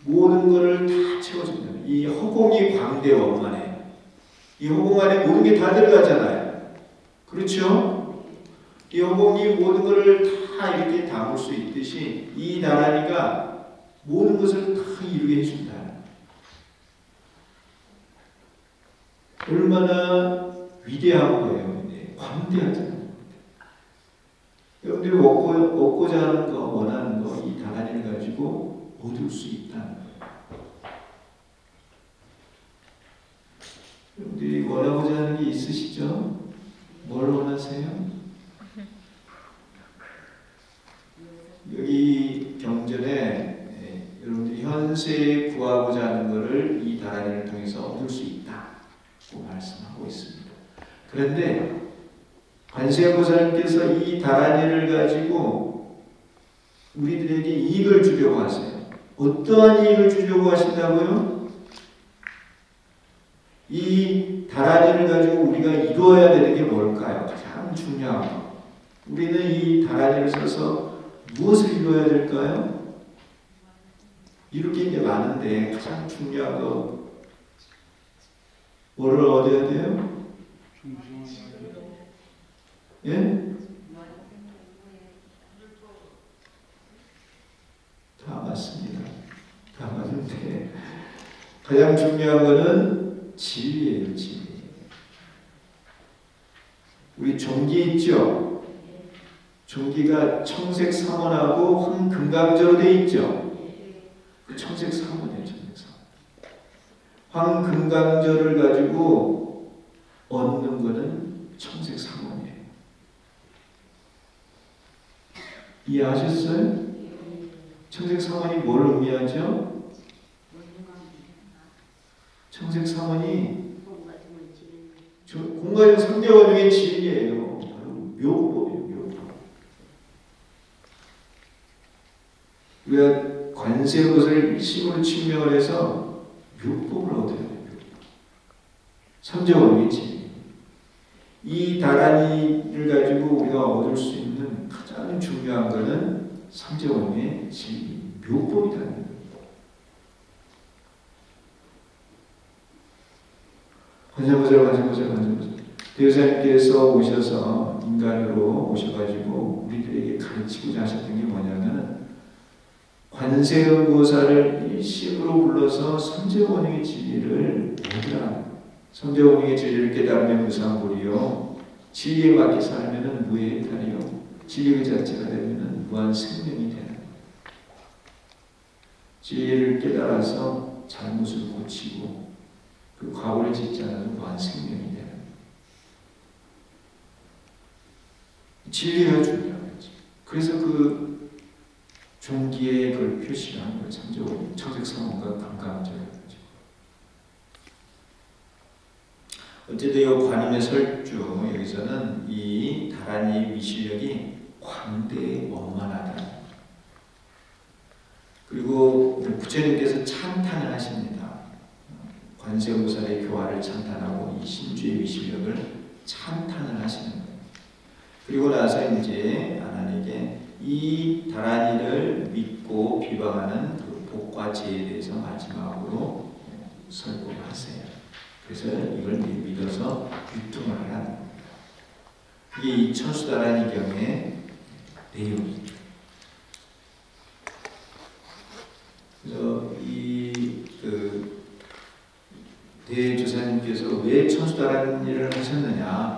Speaker 1: 모든 것을 다 채워준다. 이 허공이 광대원만해. 이 허공 안에 모든 게 다 들어가잖아요. 그렇죠? 이 허공이 모든 것을 다 이렇게 담을 수 있듯이 이 다란이가 모든 것을 다 이루게 해준다. 얼마나 위대한 거예요. 광대하잖아요. 여러분들이 얻고자 하는 거, 원하는 거, 이 다란이를 가지고 얻을 수 있다는 거예요. 여러분들이 원하고자 하는 게 있으시죠? 뭘 원하세요? 여기 경전에 여러분들이 현세에 구하고자 하는 것을 이 다란이를 통해서 얻을 수 있다고 말씀하고 있습니다. 그런데 관세음보살님께서 이 다란이를 가지고 우리들에게 이익을 주려고 하세요. 어떠한 이익을 주려고 하신다고요? 이 다란이를 가지고 우리가 이루어야 되는 게 뭘까요? 가장 중요한 거. 우리는 이 다란이를 써서 무엇을 이루어야 될까요? 이룰 게 이제 많은데 가장 중요한 거 뭐를 얻어야 돼요? 예? 다 맞습니다. 다 맞는데 가장 중요한 거는 진리예요. 진리. 우리 종기 있죠? 종기가 청색 삼원하고 황금강저로 돼 있죠? 그 청색 삼원이에요. 청색 삼원. 황금강저를 가지고 얻는 거는 청색 삼원이에요. 이해하셨어요? 청색 삼원이 뭘 의미하죠? 청색 삼원이 공간적 상대원의 진리예요. 바로 묘법이에요. 묘법. 우리가 관세음보살을 일심으로 측명을 해서 묘법을 얻어야 돼요. 삼재원의 진리. 이 다란이를 가지고 우리가 얻을 수 있는 가장 중요한 것은 삼재원의 진리, 묘법이라는 거예요. 관세음보살. 대사님께서 오셔서 인간으로 오셔가지고 우리들에게 가르치고자 하셨던 게 뭐냐면 관세음보살을 일심으로 불러서 삼재원의 진리를 얻으라. 삼재원의 진리를 깨달으면 무상불이요. 진리에 맞게 살면은 무해탈이요. 진리 그 자체가 되면은 무한 생명이 되는 거예요. 진리를 깨달아서 잘못을 고치고 그 과오를 짓지 않아도 무한 생명이 되는 거예요. 진리가 중요하겠죠. 그래서 그 종기에 그걸 표시하는 거예요. 삼재원, 청색삼원과 감감절을 가지고. 어쨌든 이 관음의 설주 여기서는 이 다란이 위실력이 광대에 원만하다. 그리고 부처님께서 찬탄을 하십니다. 관세음보살의 교화를 찬탄하고 이 신주의 위실력을 찬탄을 하시는 거예요. 그리고 나서 이제 하나님께 이 다란이를 믿고 비방하는 그 복과 죄에 대해서 마지막으로 설법을 하세요. 그래서 이걸 믿어서 유통을 하라는 겁니다. 이게 이 천수다란이경의 내용입니다. 그래서 그 대조사님께서 왜 천수다란이를 하셨느냐,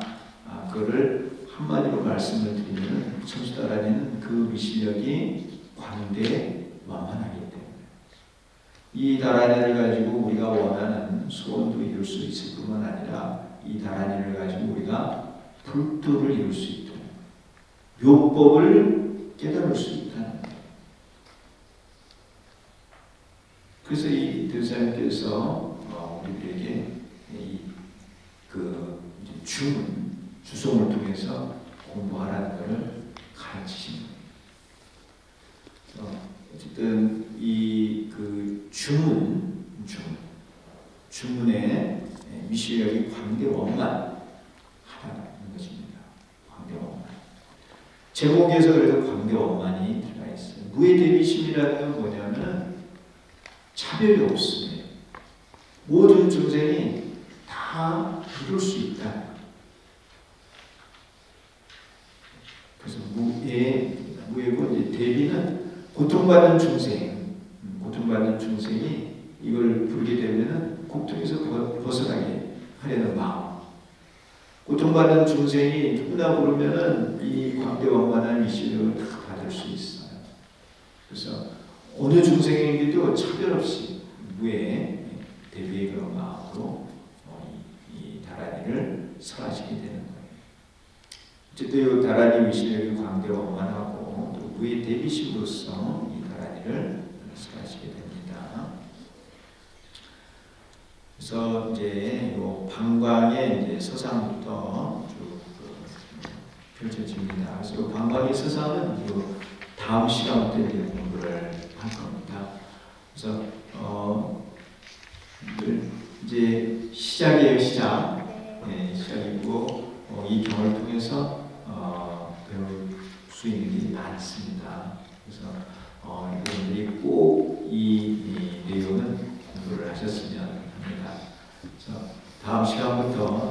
Speaker 1: 그거를 한마디로 말씀을 드리면 천수다란이는 그 위실력이 광대에 완만하기 때문에 이 다란이를 가지고 우리가 원하는 소원도 이룰 수 있을 뿐만 아니라 이 다란이를 가지고 우리가 불도를 이룰 수 있도록 묘법을 깨달을 수 있다는 거예요. 그래서 이 대사님께서 우리들에게 그 주송을 통해서 공부하라는 것을 가르치십니다. 어쨌든 이 그 주문의 미시력이 광대원만 하라는 것입니다. 광대원만. 제목에서 그래서 광대원만이 들어가 있어요. 무의 대비심이라는 건 뭐냐면 차별이 없습니다. 모든 중생이 다 부를 수 있다. 그래서 무예고 이제 대비는 고통받는 중생이 이걸 부르게 되면은 고통에서 벗어나게 하려는 마음. 고통받는 중생이 누구나 부르면은 이 광대원만한 미시력을 다 받을 수 있어요. 그래서 어느 중생에게도 차별 없이 무의 대비의 그런 마음으로 이 다라니를 설하시게 되는 거예요. 어쨌든 이 다라니 미시력이 광대원만하고 또 무의 대비심으로서 이 다라니를 설하시게 됩니다. 그래서 이제 요 방광의 이제 서상부터 쭉 펼쳐집니다. 그래서 요 방광의 서상은 요 다음 시간부터 이제 공부를 할 겁니다. 그래서 이제 시작이에요, 시작. 네, 시작이고 이 경을 통해서 배울 수 있는 게 많습니다. 그래서 여러분들이 꼭 이 내용은 공부를 하셨으면 합니다. 그래서 다음 시간부터